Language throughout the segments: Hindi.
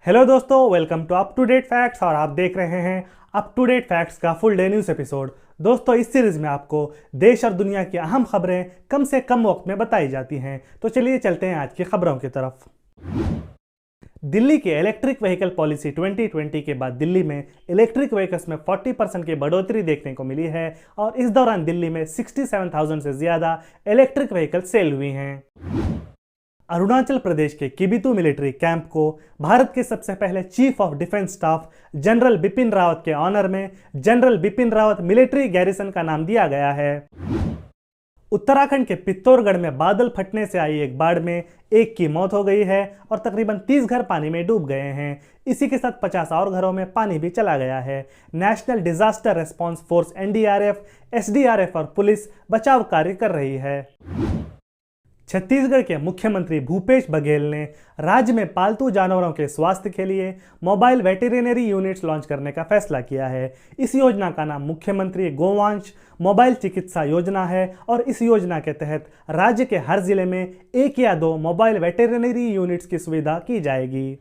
हेलो दोस्तों, welcome to up to date facts और आप देख रहे हैं अप टू डेट फैक्ट्स का फुल डे न्यूज़ एपिसोड। दोस्तों, इस सीरीज में आपको देश और दुनिया की अहम खबरें कम से कम वक्त में बताई जाती हैं। तो चलिए चलते हैं आज की खबरों की तरफ। दिल्ली की इलेक्ट्रिक व्हीकल पॉलिसी 2020 के बाद दिल्ली में इलेक्ट्रिक व्हीकल्स में 40% की बढ़ोतरी देखने को मिली है और इस दौरान दिल्ली में 67,000 से ज्यादा इलेक्ट्रिक व्हीकल सेल हुई हैं। अरुणाचल प्रदेश के किबिथु मिलिट्री कैंप को भारत के सबसे पहले chief of defence staff general Bipin Rawat के ऑनर में general Bipin Rawat military garrison का नाम दिया गया है। उत्तराखंड के पित्तौरगढ़ में बादल फटने से आई एक बाढ़ में एक की मौत हो गई है और तकरीबन 30 घर पानी में डूब गए हैं। इसी के साथ 50 और घरों में पानी भी चला गया है। National disaster response force NDRF, SDRF और पुलिस बचाव कार्य कर रही है। छत्तीसगढ़ के मुख्यमंत्री भूपेश बघेल ने राज्य में पालतू जानवरों के स्वास्थ्य के लिए मोबाइल वेटेरिनरी यूनिट्स लॉन्च करने का फैसला किया है। इस योजना का नाम मुख्यमंत्री गोवंश मोबाइल चिकित्सा योजना है और इस योजना के तहत राज्य के हर जिले में 1 या 2 मोबाइल वेटेरिनरी यूनिट्स की सुविधा की जाएगी।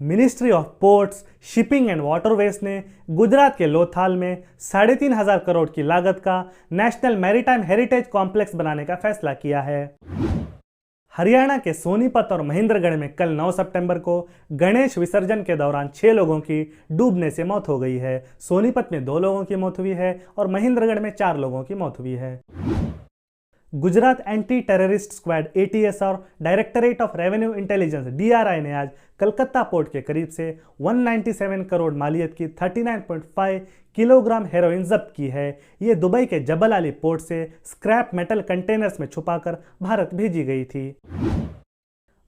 Ministry of ports, shipping and waterways ने गुजरात के लोथाल में 3,500 करोड़ की लागत का नेशनल मैरीटाइम हेरिटेज कॉम्प्लेक्स बनाने का फैसला किया है। हरियाणा के सोनीपत और महेंद्रगढ़ में कल 9 सितंबर को गणेश विसर्जन के दौरान 6 लोगों की डूबने से मौत हो गई है। सोनीपत में 2 लोगों की मौत हुई है और महेंद्रगढ़ में 4 लोगों की मौत हुई है। Gujarat anti terrorist squad ATS और directorate of revenue intelligence DRI ने आज कलकत्ता पोर्ट के करीब से 197 करोड़ मालियत की 39.5 किलोग्राम हेरोइन जब्त की है। ये दुबई के जबल अली पोर्ट से स्क्रैप मेटल कंटेनर्स में छुपाकर भारत भेजी गई थी।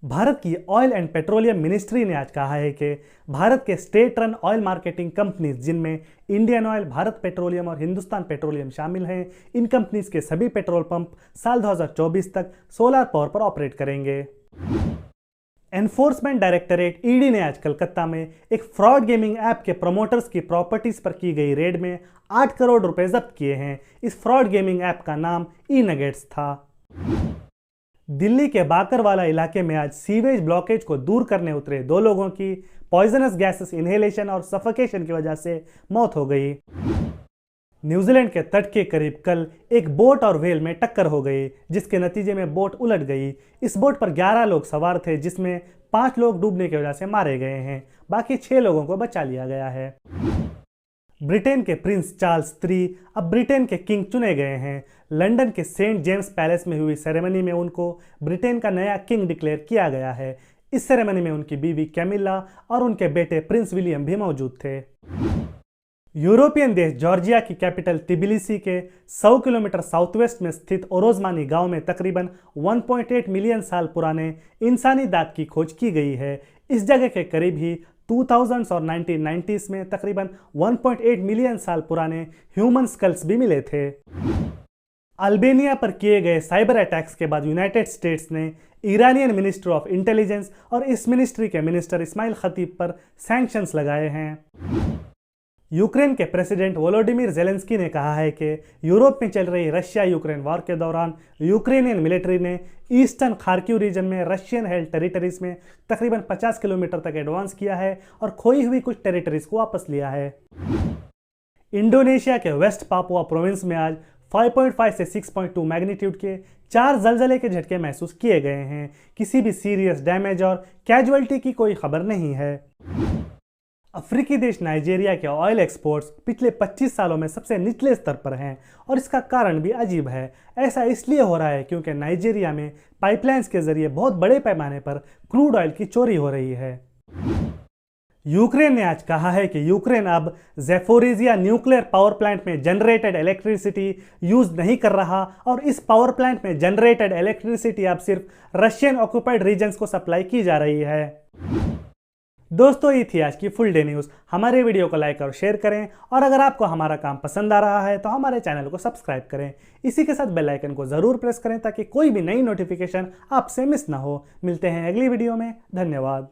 भारत की ऑयल एंड पेट्रोलियम मिनिस्ट्री ने आज कहा है कि भारत के state run oil marketing companies जिनमें इंडियन ऑयल, भारत पेट्रोलियम और हिंदुस्तान पेट्रोलियम शामिल हैं, इन कंपनीज के सभी पेट्रोल पंप साल 2024 तक सोलर पावर पर ऑपरेट करेंगे। एनफोर्समेंट डायरेक्टरेट ED ने आज कलकत्ता में एक फ्रॉड गेमिंग ऐप के प्रमोटर्स की प्रॉपर्टीज पर की गई रेड में 8 करोड़ रुपए जब्त किए हैं। इस फ्रॉड गेमिंग ऐप का नाम E-नगेट्स था। दिल्ली के बाकरवाला इलाके में आज सीवेज ब्लॉकेज को दूर करने उतरे 2 लोगों की पॉइजनस गैसेस इनहेलेशन और सफोकेशन की वजह से मौत हो गई। न्यूजीलैंड के तट के करीब कल एक बोट और व्हेल में टक्कर हो गई, जिसके नतीजे में बोट उलट गई। इस बोट पर 11 लोग सवार थे, जिसमें 5 लोग डूबने की वजह से मारे गए हैं। बाकी 6 लोगों को बचा लिया गया है। ब्रिटेन के प्रिंस चार्ल्स III अब ब्रिटेन के किंग चुने गए हैं। लंदन के सेंट जेम्स पैलेस में हुई सेरेमनी में उनको ब्रिटेन का नया किंग डिक्लेयर किया गया है। इस सेरेमनी में उनकी बीवी कैमिला और उनके बेटे प्रिंस विलियम भी मौजूद थे। यूरोपियन देश जॉर्जिया की कैपिटल तिबिलिसी के 100 किलोमीटर साउथवेस्ट में स्थित ओरोजमानी गांव में तकरीबन 1.8 मिलियन साल पुराने इंसानी दांत की खोज की गई है। इस जगह के करीब ही 2000s और 1990s में तकरीबन 1.8 मिलियन साल पुराने ह्यूमन स्कल्स भी मिले थे। अल्बेनिया पर किए गए साइबर अटैक्स के बाद यूनाइटेड स्टेट्स ने ईरानियन मिनिस्ट्री ऑफ इंटेलिजेंस और इस मिनिस्ट्री के मिनिस्टर इस्माइल खतीब पर सैंक्शंस लगाए हैं। यूक्रेन के प्रेसिडेंट वोलोडिमिर जेलेंस्की ने कहा है कि यूरोप में चल रही रशिया यूक्रेन वॉर के दौरान यूक्रेनियन मिलिट्री ने ईस्टर्न खार्किव रीजन में रशियन हेल्ड टेरिटरीज में तकरीबन 50 किलोमीटर तक एडवांस किया है और खोई हुई कुछ टेरिटरीज को वापस लिया है। इंडोनेशिया के वेस्ट पापुआ प्रोविंस में आज 5.5 से 6.2 मैग्नीट्यूड के 4 जलजले के झटके महसूस किए गए हैं। किसी भी सीरियस डैमेज और कैजुअलिटी की कोई खबर नहीं है। अफ्रीकी देश नाइजीरिया के ऑयल एक्सपोर्ट्स पिछले 25 सालों में सबसे निचले स्तर पर हैं और इसका कारण भी अजीब है। ऐसा इसलिए हो रहा है क्योंकि नाइजीरिया में पाइपलाइंस के जरिए बहुत बड़े पैमाने पर क्रूड ऑयल की चोरी हो रही है। यूक्रेन ने आज कहा है कि यूक्रेन अब ज़ैपोरिज़िया न्यूक्लियर पावर प्लांट में जनरेटेड इलेक्ट्रिसिटी यूज नहीं कर रहा और इस पावर प्लांट में जनरेटेड इलेक्ट्रिसिटी अब सिर्फ रशियन ऑक्युपाइड रीजन्स को सप्लाई की जा रही है। दोस्तों, ये थी आज की फुल डे न्यूज़। हमारे वीडियो को लाइक और शेयर करें और अगर आपको हमारा काम पसंद आ रहा है तो हमारे चैनल को सब्सक्राइब करें। इसी के साथ बेल आइकन को ज़रूर प्रेस करें ताकि कोई भी नई नोटिफिकेशन आपसे मिस ना हो। मिलते हैं अगली वीडियो में। धन्यवाद।